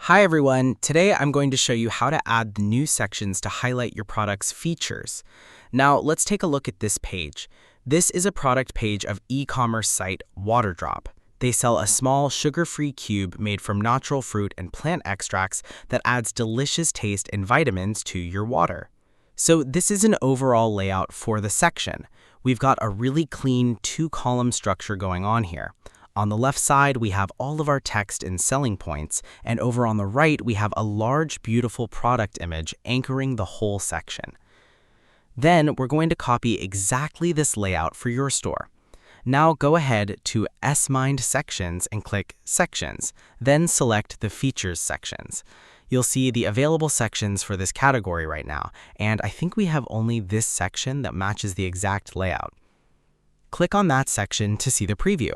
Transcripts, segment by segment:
Hi everyone, today I'm going to show you how to add the new sections to highlight your product's features. Now let's take a look at this page. This is a product page of e-commerce site Waterdrop. They sell a small sugar-free cube made from natural fruit and plant extracts that adds delicious taste and vitamins to your water. So this is an overall layout for the section. We've got a really clean two-column structure going on here. On the left side, we have all of our text and selling points, and over on the right, we have a large, beautiful product image anchoring the whole section. Then we're going to copy exactly this layout for your store. Now go ahead to Smind Sections and click Sections, then select the Features sections. You'll see the available sections for this category right now, and I think we have only this section that matches the exact layout. Click on that section to see the preview.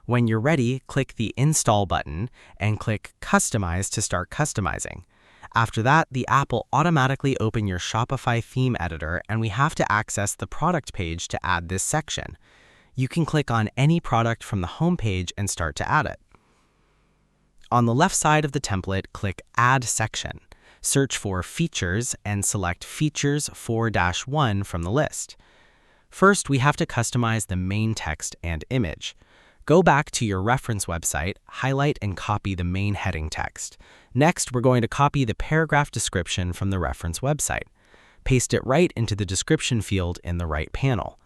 When you're ready, click the Install button and click Customize to start customizing. After that, the app will automatically open your Shopify theme editor, and we have to access the product page to add this section. You can click on any product from the home page and start to add it. On the left side of the template, click Add Section. Search for Features and select Features 4-1 from the list. First, we have to customize the main text and image. Go back to your reference website, highlight and copy the main heading text. Next, we're going to copy the paragraph description from the reference website. Paste it right into the description field in the right panel.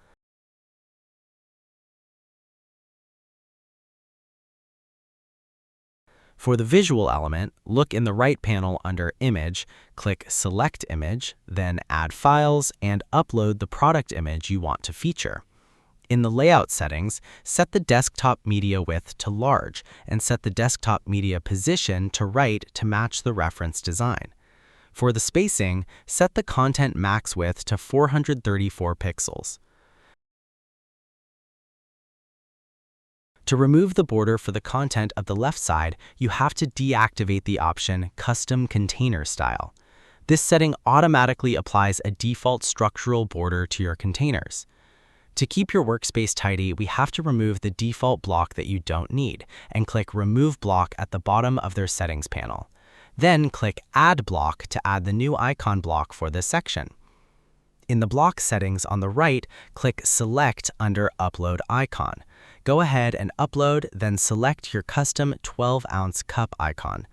For the visual element, look in the right panel under Image, click Select Image, then Add Files, and upload the product image you want to feature. In the layout settings, set the desktop media width to large and set the desktop media position to right to match the reference design. For the spacing, set the content max width to 434 pixels. To remove the border for the content of the left side, you have to deactivate the option Custom Container Style. This setting automatically applies a default structural border to your containers. To keep your workspace tidy, we have to remove the default block that you don't need and click Remove Block at the bottom of their settings panel. Then click Add Block to add the new icon block for this section. In the block settings on the right, click Select under Upload Icon. Go ahead and upload, then select your custom 12-ounce cup icon.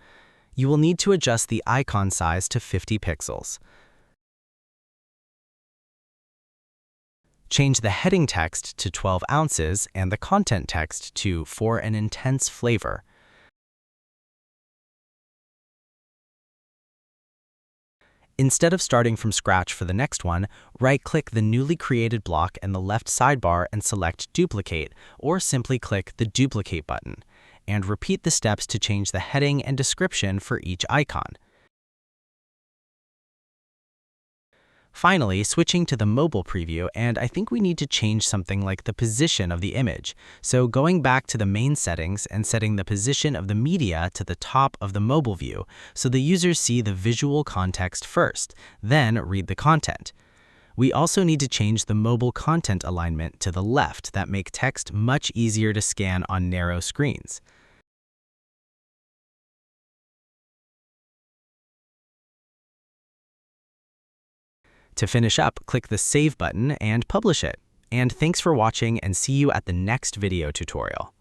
You will need to adjust the icon size to 50 pixels. Change the heading text to 12 ounces and the content text to For an Intense Flavor. Instead of starting from scratch for the next one, right-click the newly created block in the left sidebar and select Duplicate, or simply click the Duplicate button, and repeat the steps to change the heading and description for each icon. Finally, switching to the mobile preview, and I think we need to change something like the position of the image. So going back to the main settings and setting the position of the media to the top of the mobile view so the users see the visual context first, then read the content. We also need to change the mobile content alignment to the left that make text much easier to scan on narrow screens. To finish up, click the Save button and publish it. And thanks for watching, and see you at the next video tutorial.